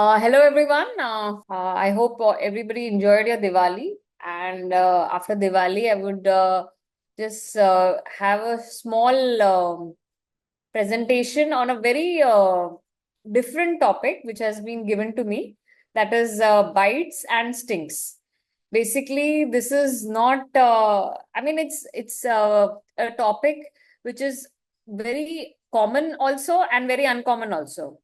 Hello everyone. I hope everybody enjoyed your Diwali. And after Diwali, I would just have a small presentation on a very different topic which has been given to me. That is bites and stings. Basically, this is not. It's a topic which is very common also and very uncommon also.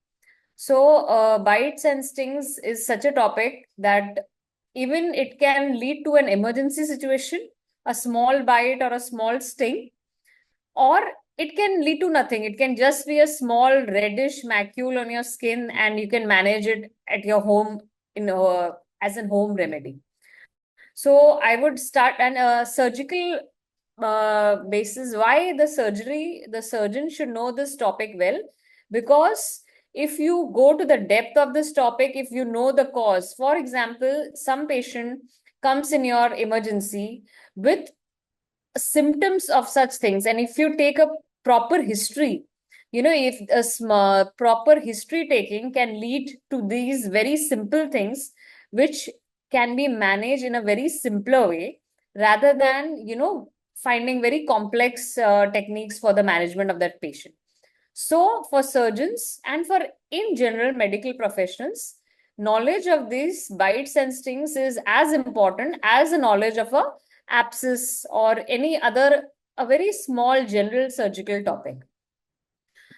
So, bites and stings is such a topic that even it can lead to an emergency situation, a small bite or a small sting, or it can lead to nothing. It can just be a small reddish macule on your skin, and you can manage it at your home as a home remedy. So, I would start an surgical basis. Why the surgery? The surgeon should know this topic well, because if you go to the depth of this topic, if you know the cause, for example, some patient comes in your emergency with symptoms of such things, and if you take a proper history, if a proper history taking can lead to these very simple things, which can be managed in a very simpler way, rather than finding very complex techniques for the management of that patient. So, for surgeons and for in general medical professionals, knowledge of these bites and stings is as important as the knowledge of a abscess or any other a very small general surgical topic.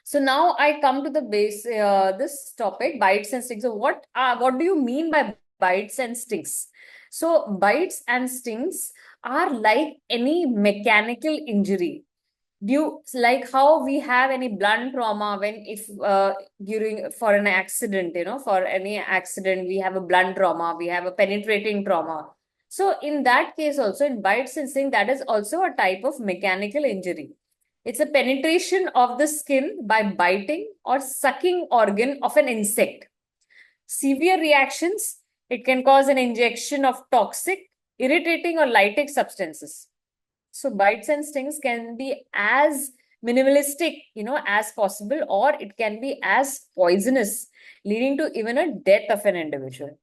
So now I come to the base this topic, bites and stings. So what do you mean by bites and stings? So bites and stings are like any mechanical injury. Do you like how we have any blunt trauma when if during for an accident, for any accident we have a blunt trauma, we have a penetrating trauma. So in that case also, in bite sensing, that is also a type of mechanical injury. It's a penetration of the skin by biting or sucking organ of an insect. Severe reactions, it can cause an injection of toxic, irritating or lytic substances. So bites and stings can be as minimalistic, as possible, or it can be as poisonous, leading to even a death of an individual.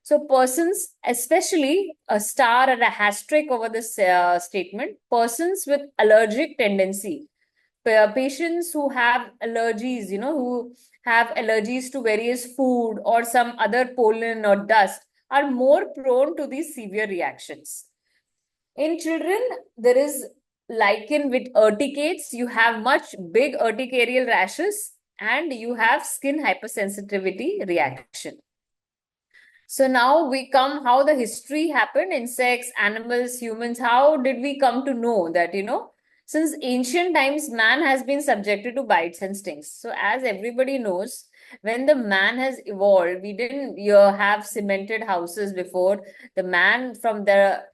So persons, especially a star and a asterisk over this statement, persons with allergic tendency, patients who have allergies, who have allergies to various food or some other pollen or dust, are more prone to these severe reactions. In children, there is lichen with urticates. You have much big urticarial rashes and you have skin hypersensitivity reaction. So now we come how the history happened, insects, animals, humans. How did we come to know that, since ancient times, man has been subjected to bites and stings. So as everybody knows, when the man has evolved, we didn't have cemented houses before. The man from the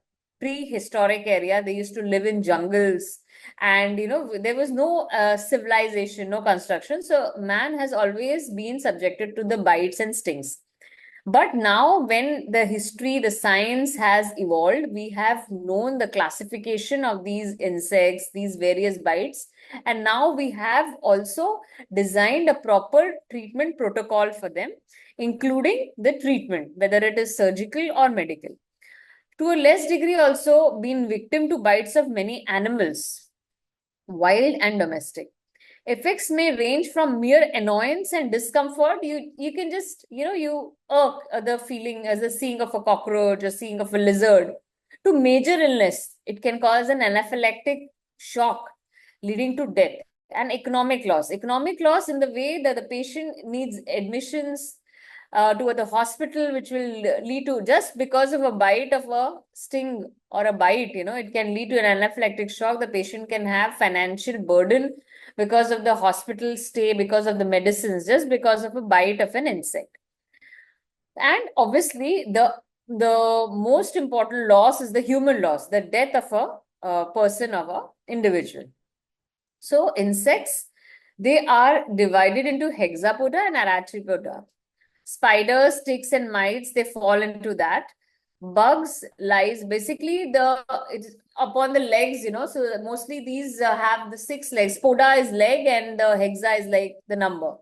prehistoric area, they used to live in jungles, and there was no civilization, no construction. So man has always been subjected to the bites and stings. But now, when the history, the science has evolved, we have known the classification of these insects, these various bites, and now we have also designed a proper treatment protocol for them, including the treatment, whether it is surgical or medical. To a less degree, also been victim to bites of many animals, wild and domestic. Effects may range from mere annoyance and discomfort. You can just, you irk the feeling as the seeing of a cockroach or seeing of a lizard, to major illness. It can cause an anaphylactic shock leading to death and economic loss. Economic loss in the way that the patient needs admissions to the hospital, which will lead to, just because of a bite of a sting or a bite, it can lead to an anaphylactic shock. The patient can have financial burden because of the hospital stay, because of the medicines, just because of a bite of an insect. And obviously, the most important loss is the human loss, the death of a person, of a individual. So insects, they are divided into hexapoda and arthropoda. Spiders, ticks, and mites, they fall into that. Bugs, lice, basically it's upon the legs, so mostly these have the 6 legs. Poda is leg and the hexa is like the number.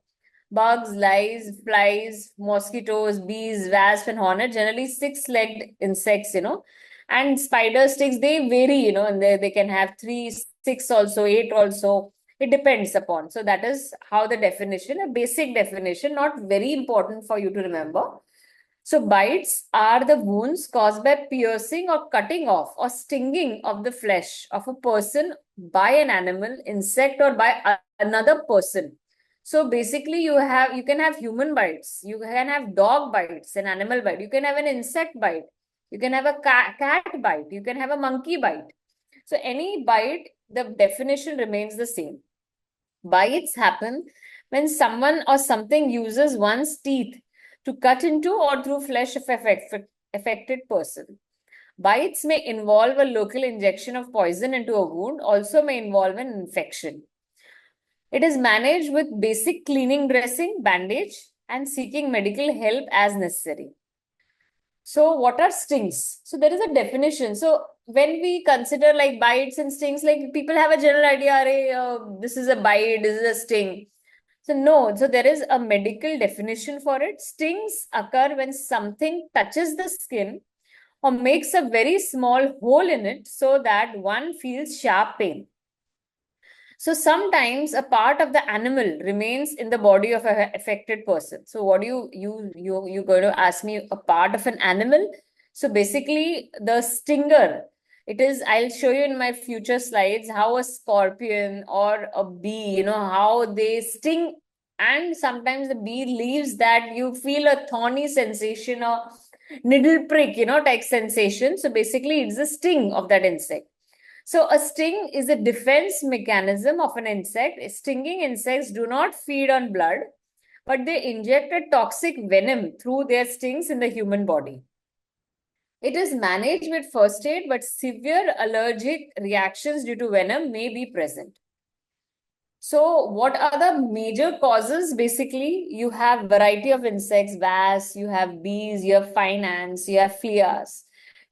bugs, lice, flies, mosquitoes, bees, wasps, and hornet, generally six-legged insects, and spider sticks, they vary, and they can have three, six also, eight also. It depends upon. So that is how the definition, a basic definition, not very important for you to remember. So bites are the wounds caused by piercing or cutting off or stinging of the flesh of a person by an animal, insect, or by another person. So basically, you can have human bites, you can have dog bites, an animal bite, you can have an insect bite, you can have a cat bite, you can have a monkey bite. So any bite, the definition remains the same. Bites happen when someone or something uses one's teeth to cut into or through flesh of affected person. Bites may involve a local injection of poison into a wound, also may involve an infection. It is managed with basic cleaning dressing, bandage, and seeking medical help as necessary. So, what are stings? So, there is a definition. So, when we consider like bites and stings, like people have a general idea, this is a bite, this is a sting. So, no, so there is a medical definition for it. Stings occur when something touches the skin or makes a very small hole in it so that one feels sharp pain. So sometimes a part of the animal remains in the body of an affected person. So what do you going to ask me a part of an animal? So basically the stinger, it is, I'll show you in my future slides how a scorpion or a bee, how they sting, and sometimes the bee leaves that you feel a thorny sensation or needle prick, type sensation. So basically it's the sting of that insect. So a sting is a defense mechanism of an insect. Stinging insects do not feed on blood, but they inject a toxic venom through their stings in the human body. It is managed with first aid, but severe allergic reactions due to venom may be present. So what are the major causes? Basically, you have variety of insects, wasps, you have bees, you have fine ants, you have fleas.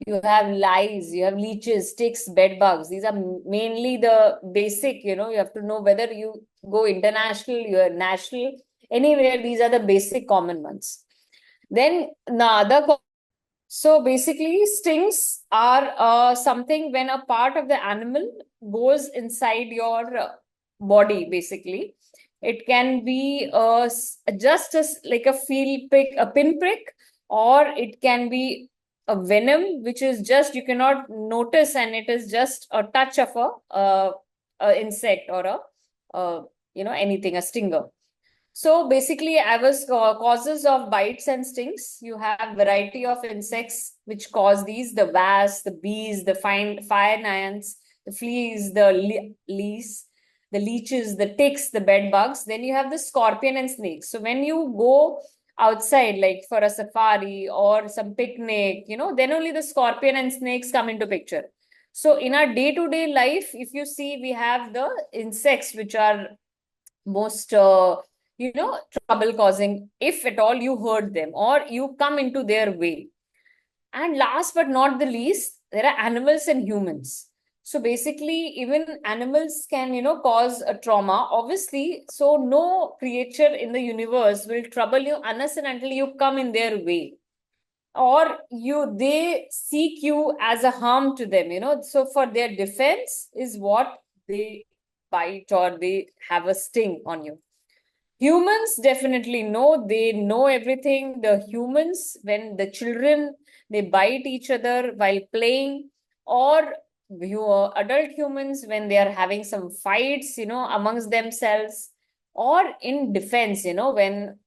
You have lice, you have leeches, ticks, bed bugs. These are mainly the basic, you have to know whether you go international, you're national, anywhere, these are the basic common ones. Then the other, so basically stings are something when a part of the animal goes inside your body, basically. It can be just as like a field prick, a pinprick, or it can be a venom, which is just you cannot notice, and it is just a touch of a insect or anything, a stinger. So basically, I was causes of bites and stings. You have variety of insects which cause these: the wasps, the bees, the fire ants, the fleas, the lice, the leeches, the ticks, the bed bugs. Then you have the scorpion and snakes. So when you go outside, like for a safari or some picnic, then only the scorpion and snakes come into picture. So in our day-to-day life, if you see, we have the insects which are most trouble causing, if at all you hurt them or you come into their way. And last but not the least, there are animals and humans. So basically even animals can cause a trauma, obviously. So no creature in the universe will trouble you unless and until you come in their way, or they seek you as a harm to them. So for their defense is what they bite or they have a sting on you. Humans definitely know, they know everything. The humans, when the children, they bite each other while playing, or adult humans when they are having some fights, amongst themselves, or in defense, when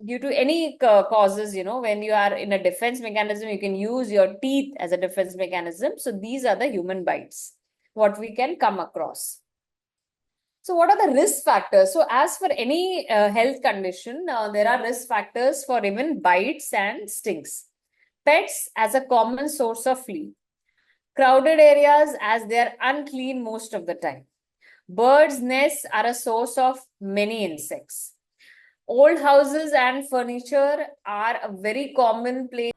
due to any causes, when you are in a defense mechanism, you can use your teeth as a defense mechanism. So these are the human bites, what we can come across. So what are the risk factors? So as for any health condition, there are risk factors for even bites and stings. Pets as a common source of flea. Crowded areas as they are unclean most of the time. Birds' nests are a source of many insects. Old houses and furniture are a very common place.